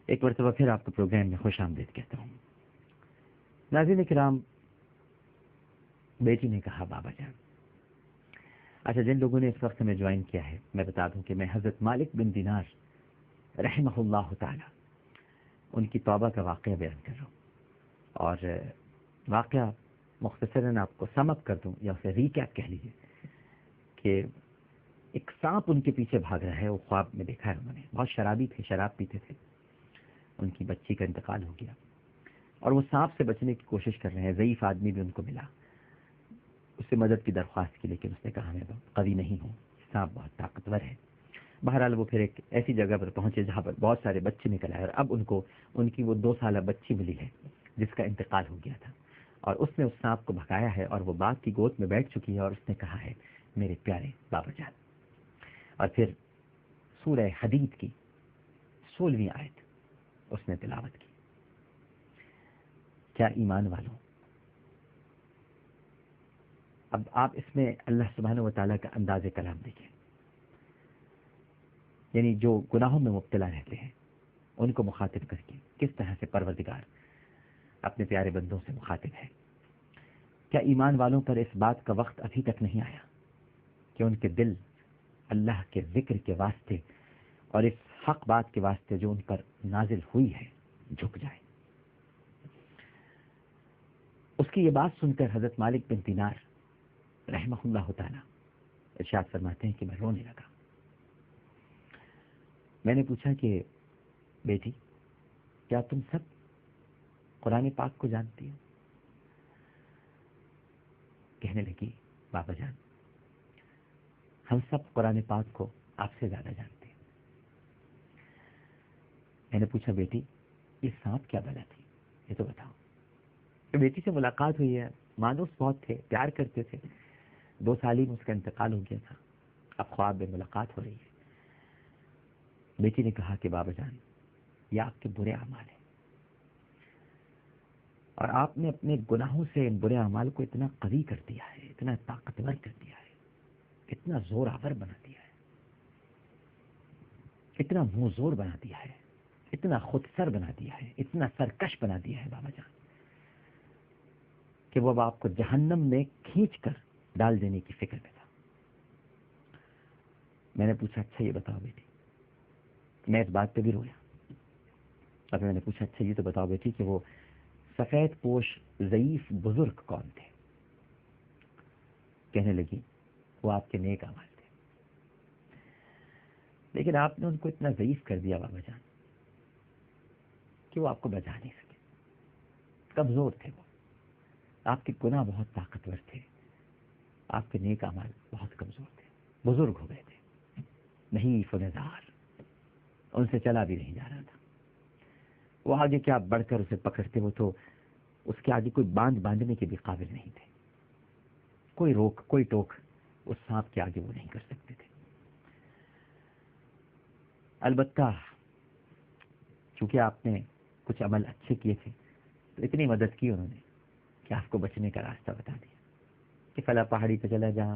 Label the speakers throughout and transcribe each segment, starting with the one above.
Speaker 1: ایک مرتبہ پھر آپ کو پروگرام میں خوش آمدید کہتا ہوں۔ ناظرین کرام، بیٹی نے کہا بابا جان، اچھا جن لوگوں نے اس وقت میں جوائن کیا ہے میں بتا دوں کہ میں حضرت مالک بن دینار رحمہ اللہ تعالی ان کی توبہ کا واقعہ بیان کر رہا ہوں، اور واقعہ مختصراً آپ کو سم اپ کر دوں یا اسے ریکیپ کہہ لیجیے کہ ایک سانپ ان کے پیچھے بھاگ رہا ہے، وہ خواب میں دیکھا ہے انہوں نے، بہت شرابی تھے، شراب پیتے تھے، ان کی بچی کا انتقال ہو گیا اور وہ سانپ سے بچنے کی کوشش کر رہے ہیں۔ ضعیف آدمی بھی ان کو ملا، اس سے مدد کی درخواست کی، لیکن اس نے کہا میں قوی نہیں ہوں، سانپ بہت طاقتور ہے۔ بہرحال وہ پھر ایک ایسی جگہ پر پہنچے جہاں پر بہت سارے بچے نکل آئے، اور اب ان کو ان کی وہ 2 سالہ بچی ملی ہے جس کا انتقال ہو گیا تھا، اور اس نے اس سانپ کو بھگایا ہے اور وہ باغ کی گود میں بیٹھ چکی ہے، اور اس نے کہا ہے میرے پیارے بابا جان۔ اور پھر سورہ حدید کی 16ویں آیت اس نے تلاوت کی۔ کیا ایمان والوں، اب آپ اس میں اللہ سبحانہ و تعالیٰ کا انداز کلام دیکھیں، یعنی جو گناہوں میں مبتلا رہتے ہیں ان کو مخاطب کر کے کس طرح سے پروردگار اپنے پیارے بندوں سے مخاطب ہے۔ کیا ایمان والوں پر اس بات کا وقت ابھی تک نہیں آیا کہ ان کے دل اللہ کے ذکر کے واسطے اور اس حق بات کے واسطے جو ان پر نازل ہوئی ہے جھک جائے؟ اس کی یہ بات سن کر حضرت مالک بن دینار رحمہ اللہ تعالی ارشاد فرماتے ہیں کہ میں رونے لگا۔ میں نے پوچھا کہ بیٹی کیا تم سب قرآن پاک کو جانتی ہو؟ کہنے لگی بابا جان ہم سب قرآن پاک کو آپ سے زیادہ جانتے ہیں۔ میں نے پوچھا بیٹی یہ سانپ کیا بلا تھی یہ تو بتاؤ۔ تو بیٹی سے ملاقات ہوئی ہے، مانوس بہت تھے، پیار کرتے تھے، 2 سال ہی میں اس کا انتقال ہو گیا تھا، اب خواب میں ملاقات ہو رہی ہے۔ بیٹی نے کہا کہ بابا جان یہ آپ کے برے اعمال ہیں، اور آپ نے اپنے گناہوں سے ان برے اعمال کو اتنا قوی کر دیا ہے، اتنا طاقتور کر دیا ہے، اتنا زور آور بنا دیا ہے، اتنا منہ زور بنا دیا ہے، اتنا خود سر بنا دیا ہے، اتنا سرکش بنا دیا ہے بابا جان کہ وہ اب آپ کو جہنم میں کھینچ کر ڈال دینے کی فکر میں تھا۔ میں نے پوچھا اچھا یہ بتاؤ بیٹی، میں اس بات پہ بھی رویا، اور میں نے پوچھا اچھا یہ تو بتاؤ بیٹی کہ وہ سفید پوش ضعیف بزرگ کون تھے؟ کہنے لگی وہ آپ کے نیک اعمال تھے، لیکن آپ نے ان کو اتنا ضعیف کر دیا بابا جان کہ وہ آپ کو بچا نہیں سکے، کمزور تھے وہ، آپ کے گناہ بہت طاقتور تھے، آپ کے نیک اعمال بہت کمزور تھے، بزرگ ہو گئے تھے، نہیں فنزار، ان سے چلا بھی نہیں جا رہا تھا، وہ آگے کیا بڑھ کر اسے پکڑتے، وہ تو اس کے آگے کوئی باندھ باندھنے کے بھی قابل نہیں تھے، کوئی روک کوئی ٹوک اس سانپ کے آگے وہ نہیں کر سکتے تھے۔ البتہ چونکہ آپ نے کچھ عمل اچھے کیے تھے تو اتنی مدد کی انہوں نے کہ آپ کو بچنے کا راستہ بتا دیا کہ فلاں پہاڑی پہ چلا جا،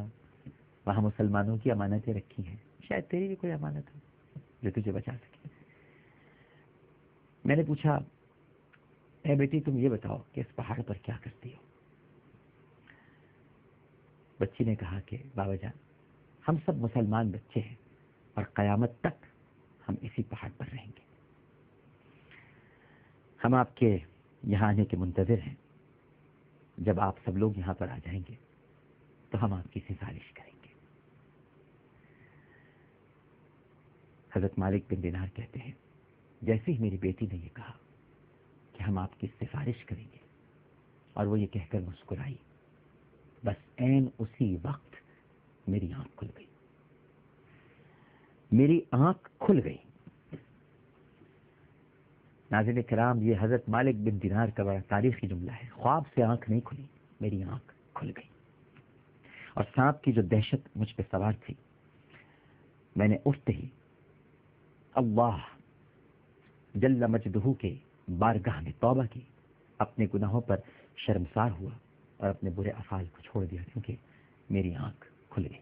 Speaker 1: وہاں مسلمانوں کی امانتیں رکھی ہیں، شاید تیری بھی کوئی امانت ہو جو تجھے بچا سکے۔ میں نے پوچھا اے بیٹی تم یہ بتاؤ کہ اس پہاڑ پر کیا کرتی ہو؟ بچی نے کہا کہ بابا جان ہم سب مسلمان بچے ہیں اور قیامت تک ہم اسی پہاڑ پر رہیں گے، ہم آپ کے یہاں آنے کے منتظر ہیں، جب آپ سب لوگ یہاں پر آ جائیں گے تو ہم آپ کی سفارش کریں گے۔ حضرت مالک بن دینار کہتے ہیں جیسے ہی میری بیٹی نے یہ کہا کہ ہم آپ کی سفارش کریں گے اور وہ یہ کہہ کر مسکرائی، بس عین اسی وقت میری آنکھ کھل گئی، میری آنکھ کھل گئی۔ ناظرین کرام یہ حضرت مالک بن دینار کا بڑا تاریخی جملہ ہے، خواب سے آنکھ نہیں کھلی، میری آنکھ کھل گئی، اور سانپ کی جو دہشت مجھ پہ سوار تھی، میں نے اٹھتے ہی اللہ جل مجدہ کے بارگاہ میں توبہ کی، اپنے گناہوں پر شرمسار ہوا اور اپنے برے افعال کو چھوڑ دیا، کیونکہ میری آنکھ کھل گئی۔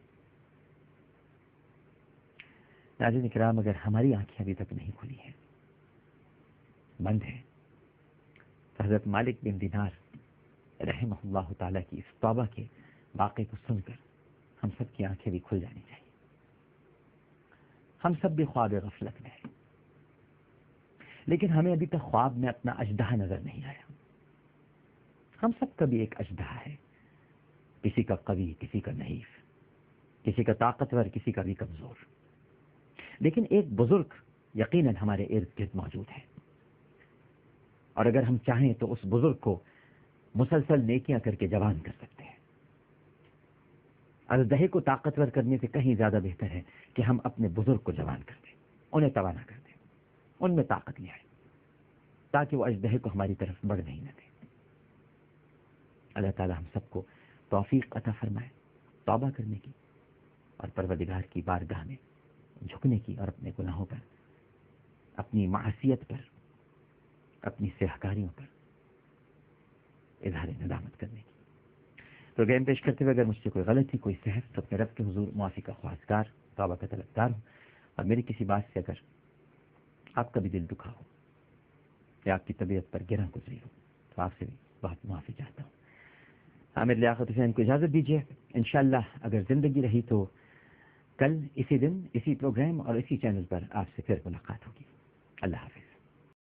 Speaker 1: ناظرین کرام اگر ہماری آنکھیں ابھی تک نہیں کھلی ہیں مند ہیں. حضرت مالک بن دینار رحمہ اللہ تعالیٰ کی اس توبہ کے واقعے کو سن کر ہم سب کی آنکھیں بھی کھل جانی چاہیے. ہم سب بھی خواب غفلت میں ہیں، لیکن ہمیں ابھی تک خواب میں اپنا اژدہا نظر نہیں آیا. ہم سب کا بھی ایک اژدہا ہے، کسی کا قوی، کسی کا ضعیف، کسی کا طاقتور، کسی کا بھی کمزور. لیکن ایک بزرگ یقیناً ہمارے ارد گرد موجود ہے، اور اگر ہم چاہیں تو اس بزرگ کو مسلسل نیکیاں کر کے جوان کر سکتے ہیں. اژدہے کو طاقتور کرنے سے کہیں زیادہ بہتر ہے کہ ہم اپنے بزرگ کو جوان کر دیں، انہیں توانا کر دیں، ان میں طاقت لے آئیں تاکہ وہ اژدہے کو ہماری طرف بڑھ نہیں نہ دیں. اللہ تعالی ہم سب کو توفیق عطا فرمائے توبہ کرنے کی اور پروردگار کی بارگاہ میں جھکنے کی، اور اپنے گناہوں پر، اپنی معصیت پر، اپنی سیاہکاریوں پر اظہار ندامت کرنے کی. پروگرام پیش کرتے ہوئے اگر مجھ سے کوئی غلطی، کوئی سہو، تو اپنے رب کے حضور معافی کا خواستگار، توبہ کا طلبگار ہوں. اور میری کسی بات سے اگر آپ کا بھی دل دکھا ہو یا آپ کی طبیعت پر گرہ گزری ہو تو آپ سے بھی بہت معافی چاہتا ہوں. عامر لیاقت حسین کو اجازت دیجیے. انشاءاللہ اگر زندگی رہی تو کل اسی دن اسی پروگرام اور اسی چینل پر آپ سے پھر ملاقات ہوگی. اللہ حافظ.